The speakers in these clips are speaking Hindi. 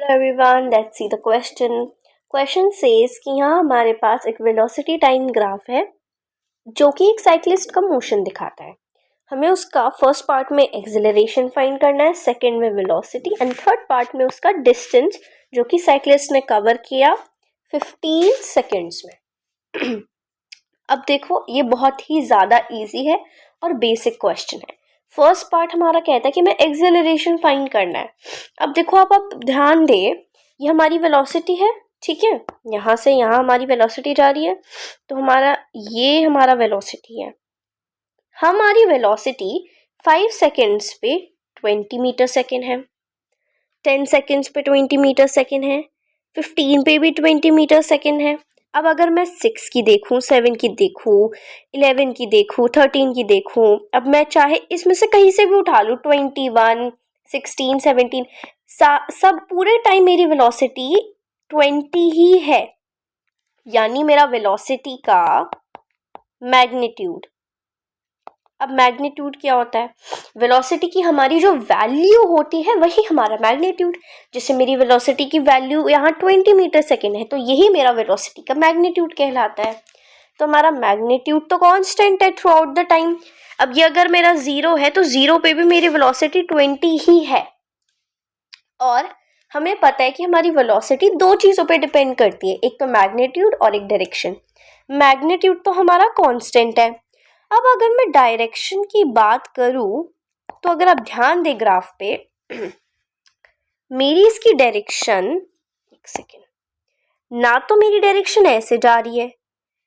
Hello everyone, let's see the question. Question says कि यहाँ हमारे पास एक वेलोसिटी टाइम ग्राफ है जो कि एक साइक्लिस्ट का मोशन दिखाता है. हमें उसका फर्स्ट पार्ट में एक्सेलरेशन फाइंड करना है, सेकंड में वेलोसिटी एंड थर्ड पार्ट में उसका डिस्टेंस जो कि साइक्लिस्ट ने कवर किया 15 सेकेंड्स में. अब देखो ये बहुत ही ज़्यादा इजी है और बेसिक क्वेश्चन है. फर्स्ट पार्ट हमारा कहता है कि मैं एक्सेलरेशन फाइंड करना है. अब देखो आप ध्यान दे, ये हमारी वेलोसिटी है, ठीक है. यहाँ से यहाँ हमारी वेलोसिटी जा रही है, तो ये हमारा वेलोसिटी है. हमारी वेलोसिटी 5 सेकेंड्स पे 20 मीटर सेकेंड है, 10 सेकेंड्स पे 20 मीटर सेकेंड है, 15 पे भी 20 मीटर सेकेंड है. अब अगर मैं 6 की देखूँ, 7 की देखूँ, 11 की देखूँ, 13 की देखूँ, अब मैं चाहे इसमें से कहीं से भी उठा लूँ, 21, 16, 17, सब पूरे टाइम मेरी वेलोसिटी 20 ही है. यानी मेरा वेलोसिटी का मैग्नीट्यूड. अब मैग्नीट्यूड क्या होता है? वेलोसिटी की हमारी जो वैल्यू होती है वही हमारा मैग्नीट्यूड. जैसे मेरी वेलोसिटी की वैल्यू यहाँ 20 मीटर सेकेंड है, तो यही मेरा वेलोसिटी का मैग्नीट्यूड कहलाता है. तो हमारा मैग्नीट्यूड तो कांस्टेंट है थ्रू आउट द टाइम. अब ये अगर मेरा 0 है तो 0 पे भी मेरी वेलोसिटी 20 ही है. और हमें पता है कि हमारी वेलोसिटी दो चीज़ों पे डिपेंड करती है, एक तो मैग्नीट्यूड और एक डायरेक्शन. मैग्नीट्यूड तो हमारा कांस्टेंट है. अब अगर मैं डायरेक्शन की बात करूं तो अगर आप ध्यान दें ग्राफ पे, मेरी इसकी डायरेक्शन, एक सेकेंड, ना तो मेरी डायरेक्शन ऐसे जा रही है,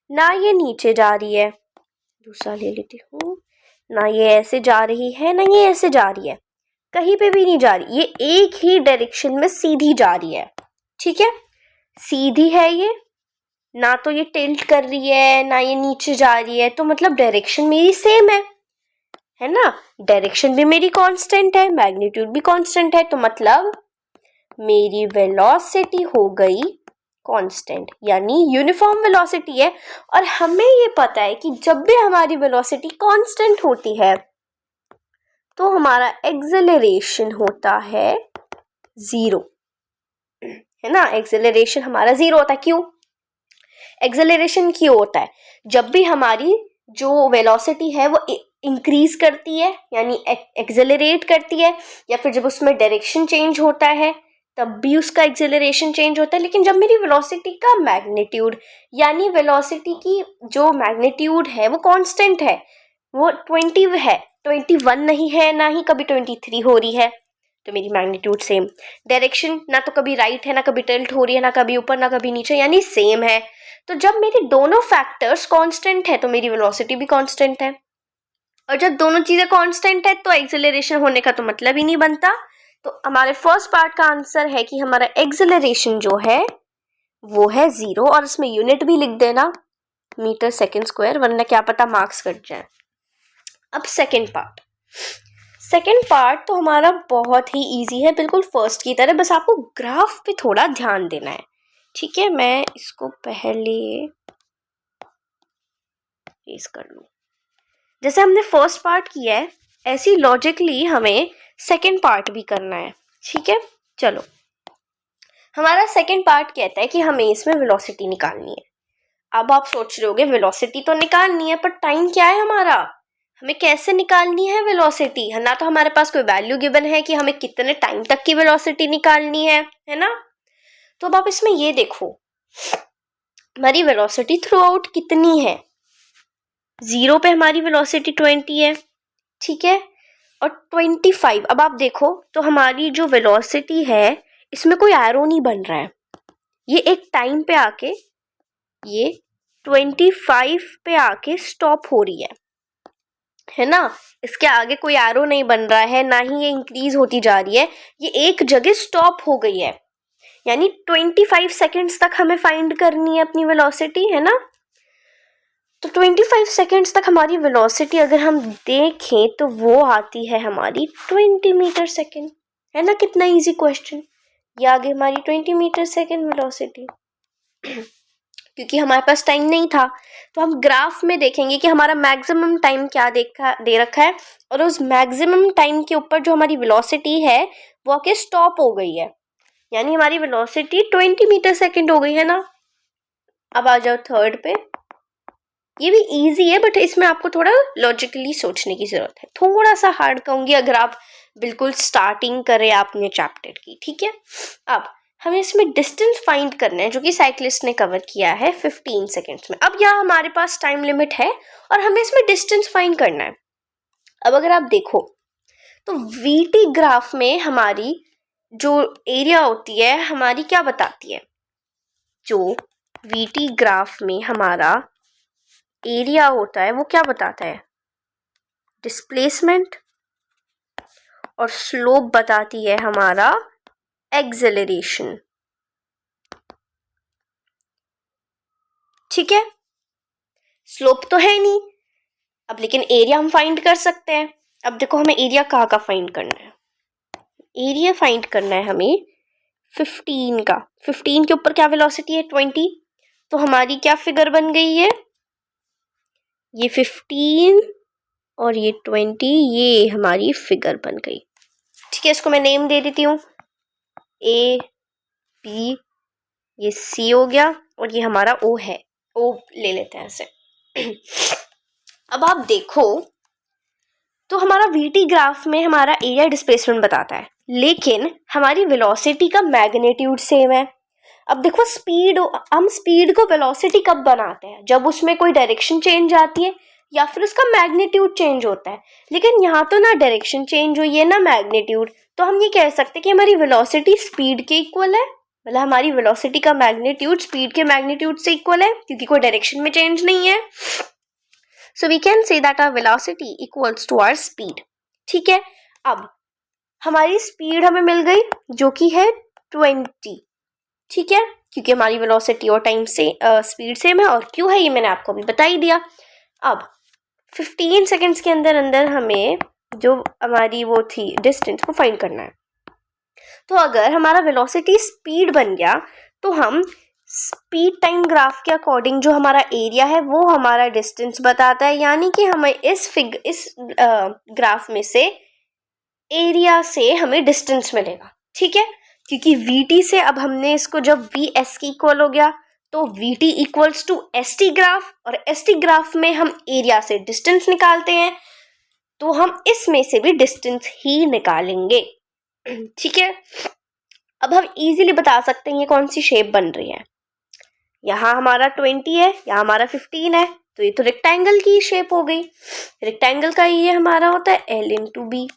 ना ये नीचे जा रही है. दूसरा ले लेती हूँ. ना ये ऐसे जा रही है, ना ये ऐसे जा रही है, कहीं पे भी नहीं जा रही. ये एक ही डायरेक्शन में सीधी जा रही है, ठीक है. सीधी है ये, ना तो ये टिल्ट कर रही है, ना ये नीचे जा रही है. तो मतलब डायरेक्शन मेरी सेम है ना. डायरेक्शन भी मेरी कांस्टेंट है, मैग्नीट्यूड भी कांस्टेंट है, तो मतलब मेरी वेलोसिटी हो गई कांस्टेंट, यानी यूनिफॉर्म वेलोसिटी है. और हमें ये पता है कि जब भी हमारी वेलोसिटी कांस्टेंट होती है तो हमारा एक्सेलरेशन होता है 0, है ना. एक्सेलरेशन हमारा 0 होता है. क्यों एक्सेलरेशन क्यों होता है? जब भी हमारी जो वेलोसिटी है वो इंक्रीज करती है, यानी एक्सेलरेट करती है, या फिर जब उसमें डायरेक्शन चेंज होता है तब भी उसका एक्सेलरेशन चेंज होता है. लेकिन जब मेरी वेलोसिटी का मैग्नीट्यूड, यानी वेलोसिटी की जो मैग्नीट्यूड है वो कांस्टेंट है, वो 20 है, 21 नहीं है, ना ही कभी 23 हो रही है, तो मेरी मैग्नीट्यूड सेम. डायरेक्शन ना तो कभी राइट है, ना कभी टिल्ट हो रही है, ना कभी ऊपर ना कभी नीचे, यानी सेम है. तो जब मेरी दोनों फैक्टर्स कांस्टेंट है तो मेरी वेलोसिटी भी कांस्टेंट है. और जब दोनों चीजें कांस्टेंट है तो एक्सेलरेशन होने का तो मतलब ही नहीं बनता. तो हमारे फर्स्ट पार्ट का आंसर है कि हमारा एक्सेलरेशन जो है वो है 0. और इसमें यूनिट भी लिख देना, मीटर सेकेंड स्क्वायर, वरना क्या पता मार्क्स कट जाए. अब सेकेंड पार्ट तो हमारा बहुत ही इजी है, बिल्कुल फर्स्ट की तरह. बस आपको ग्राफ पे थोड़ा ध्यान देना है, ठीक है. मैं इसको पहले पेश कर लूँ. जैसे हमने फर्स्ट पार्ट किया है, ऐसी लॉजिकली हमें सेकेंड पार्ट भी करना है, ठीक है. चलो, हमारा सेकेंड पार्ट कहता है कि हमें इसमें वेलोसिटी निकालनी है. अब आप सोच रहे होगे वेलोसिटी तो निकालनी है, पर टाइम क्या है हमारा, हमें कैसे निकालनी है वेलोसिटी? ना तो हमारे पास कोई वैल्यू गिवन है कि हमें कितने टाइम तक की वेलोसिटी निकालनी है ना. तो अब आप इसमें ये देखो, हमारी वेलोसिटी थ्रू आउट कितनी है. 0 पे हमारी वेलोसिटी 20 है, ठीक है, और 25. अब आप देखो तो हमारी जो वेलोसिटी है इसमें कोई एरो नहीं बन रहा है. ये एक टाइम पे आके ये 25 पे आके स्टॉप हो रही है ना. इसके आगे कोई एरो नहीं बन रहा है, ना ही ये इंक्रीज होती जा रही है, ये एक जगह स्टॉप हो गई है. यानी 25 सेकेंड्स तक हमें फाइंड करनी है अपनी वेलोसिटी, है ना. तो 25 सेकेंड्स तक हमारी वेलोसिटी अगर हम देखें तो वो आती है हमारी 20 मीटर सेकेंड, है ना. कितना इजी क्वेश्चन. ये आगे हमारी 20 मीटर सेकेंड वेलोसिटी. क्योंकि हमारे पास टाइम नहीं था तो हम ग्राफ में देखेंगे कि हमारा मैक्सिमम टाइम क्या दे रखा है, और उस मैक्सिमम टाइम के ऊपर जो हमारी वेलोसिटी है वो आके स्टॉप हो गई है. यानी हमारी वेलोसिटी 20 मीटर सेकेंड हो गई है ना। अब आ जाओ थर्ड पे। ये भी इजी है बट इसमें आपको थोड़ा लॉजिकली सोचने की जरूरत है, थोड़ा सा हार्ड कहूंगी अगर आप बिल्कुल स्टार्टिंग करें आपने चैप्टर की, ठीक है। अब हमें इसमें डिस्टेंस फाइंड करना है जो कि साइक्लिस्ट ने कवर किया है 15 सेकेंड्स में। अब यहाँ हमारे पास टाइम लिमिट है और हमें इसमें डिस्टेंस फाइंड करना है। अब अगर आप देखो तो वीटी ग्राफ में हमारी जो एरिया होती है हमारी क्या बताती है, जो वीटी ग्राफ में हमारा एरिया होता है वो क्या बताता है, डिस्प्लेसमेंट, और स्लोप बताती है हमारा एक्सेलरेशन, ठीक है। स्लोप तो है नहीं अब, लेकिन एरिया हम फाइंड कर सकते हैं। अब देखो हमें एरिया कहाँ का फाइंड करना है, एरिया फाइंड करना है हमें 15 का। 15 के ऊपर क्या वेलोसिटी है 20, तो हमारी क्या फिगर बन गई है, ये 15 और ये 20, ये हमारी फिगर बन गई, ठीक है। इसको मैं नेम दे देती हूँ, ए बी, ये सी हो गया और ये हमारा ओ है, ओ ले लेते हैं ऐसे। अब आप देखो तो हमारा वीटी ग्राफ में हमारा एरिया डिस्प्लेसमेंट बताता है, लेकिन हमारी वेलोसिटी का मैग्नीट्यूड सेम है। अब देखो स्पीड, हम स्पीड को वेलोसिटी कब बनाते हैं, जब उसमें कोई डायरेक्शन चेंज आती है या फिर उसका मैग्नीट्यूड चेंज होता है, लेकिन यहाँ तो ना डायरेक्शन चेंज हुई है ना मैग्नीट्यूड, तो हम ये कह सकते हैं कि हमारी वेलोसिटी स्पीड के इक्वल है, मतलब हमारी वेलोसिटी का मैग्नीट्यूड स्पीड के मैग्नीट्यूड से इक्वल है क्योंकि कोई डायरेक्शन में चेंज नहीं है। So we can say that our velocity equals to our speed, ठीक है। अब हमारी स्पीड हमें मिल गई जो कि है 20, ठीक है, क्योंकि हमारी वेलोसिटी और टाइम से स्पीड सेम है, और क्यों है ये मैंने आपको अभी बता ही दिया। अब 15 सेकेंड्स के अंदर अंदर हमें जो हमारी वो थी डिस्टेंस को फाइंड करना है। तो अगर हमारा वेलोसिटी स्पीड बन गया तो हम स्पीड टाइम ग्राफ के अकॉर्डिंग जो हमारा एरिया है वो हमारा डिस्टेंस बताता है, यानी कि हमें इस ग्राफ में से एरिया से हमें डिस्टेंस मिलेगा, ठीक है। क्योंकि वीटी से अब हमने इसको जब वी एस के इक्वल हो गया तो VT equals to S T graph, और एस टी ग्राफ में हम एरिया से डिस्टेंस निकालते हैं, तो हम इसमें से भी डिस्टेंस ही निकालेंगे, ठीक है। अब हम इजीली बता सकते हैं ये कौन सी शेप बन रही है, यहाँ हमारा 20 है, यहाँ हमारा 15 है, तो ये तो रेक्टेंगल की शेप हो गई। रेक्टेंगल का ये हमारा होता है एल इंटू बी,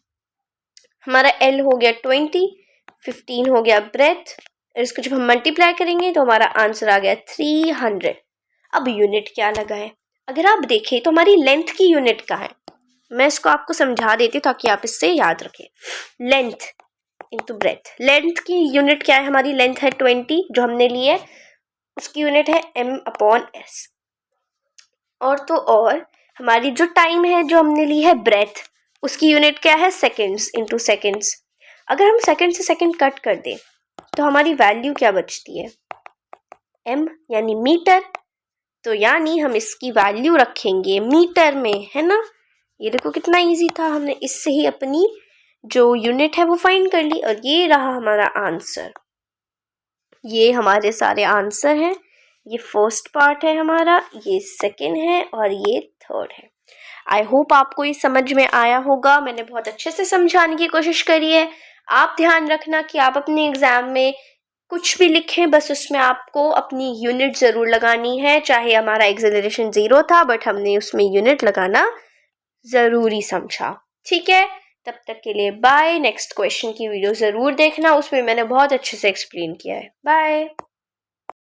हमारा एल हो गया 20, 15 हो गया ब्रेथ, इसको जब हम मल्टीप्लाई करेंगे तो हमारा आंसर आ गया 300। अब यूनिट क्या लगा है, अगर आप देखें तो हमारी लेंथ की यूनिट का है, मैं इसको आपको समझा देती हूँ ताकि आप इससे याद रखें। लेंथ इंटू ब्रेथ, लेंथ की यूनिट क्या है, हमारी लेंथ है 20 जो हमने ली है, उसकी यूनिट है m/s, और तो और हमारी जो टाइम है जो हमने ली है ब्रेथ, उसकी यूनिट क्या है सेकेंड्स इंटू सेकेंड्स। अगर हम सेकेंड से सेकेंड कट कर दें तो हमारी वैल्यू क्या बचती है, m यानी मीटर, तो यानी हम इसकी वैल्यू रखेंगे मीटर में, है ना। ये देखो कितना इजी था, हमने इससे ही अपनी जो यूनिट है वो फाइंड कर ली, और ये रहा हमारा आंसर। ये हमारे सारे आंसर हैं, ये फर्स्ट पार्ट है हमारा, ये सेकंड है और ये थर्ड है। आई होप आपको ये समझ में आया होगा, मैंने बहुत अच्छे से समझाने की कोशिश करी है। आप ध्यान रखना कि आप अपने एग्जाम में कुछ भी लिखें, बस उसमें आपको अपनी यूनिट ज़रूर लगानी है, चाहे हमारा एक्सेलरेशन 0 था बट हमने उसमें यूनिट लगाना ज़रूरी समझा, ठीक है। तब तक के लिए बाय। नेक्स्ट क्वेश्चन की वीडियो ज़रूर देखना, उसमें मैंने बहुत अच्छे से एक्सप्लेन किया है। बाय।